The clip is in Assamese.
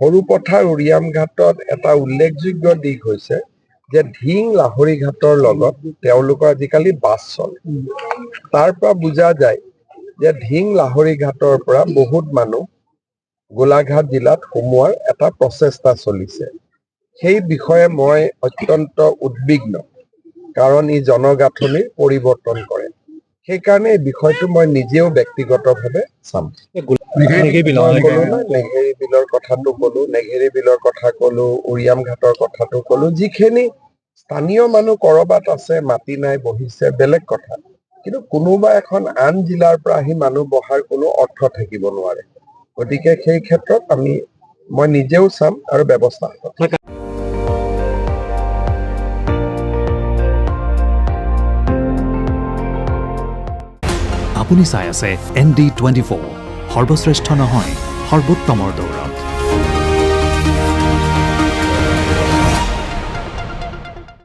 সৰুপথাৰ উৰিয়ামঘাটত এটা উল্লেখযোগ্য দিশ হৈছে যে ঢিং লাহৰী ঘাটৰ লগত তেওঁলোকৰ আজিকালি বাছ চলে। তাৰ পৰা বুজা যায় যে ঢিং লাহৰী ঘাটৰ পৰা বহুত মানুহ গোলাঘাট জিলাত সোমোৱাৰ এটা প্ৰচেষ্টা চলিছে। সেই বিষয়ে মই অত্যন্ত উদ্বিগ্ন, কাৰণ ই জনগাঁথনিৰ পৰিৱৰ্তন কৰে। সেইকাৰণে এই বিষয়টো মই নিজেও ব্যক্তিগতভাৱে চাম। নেঘেৰি বিলৰ কথাটো ক'লো, নেঘেৰি বিলৰ কথা ক'লো, উৰিয়াম ঘাটৰ কথাটো ক'লো। যিখিনি স্থানীয় মানুহ কৰবাত আছে, মাটি নাই, বহিছে, বেলেগ কথা। কিন্তু কোনোবা এখন আন জিলাৰ পৰা আহি মানুহ বহাৰ কোনো অৰ্থ থাকিব নোৱাৰে। গতিকে সেই ক্ষেত্ৰত মই নিজেও চাম আৰু ব্যৱস্থা ল'ম। আপুনি চাই আছে ND24, সৰ্বশ্ৰেষ্ঠ নহয়, সৰ্বোত্তমৰ দৌৰ।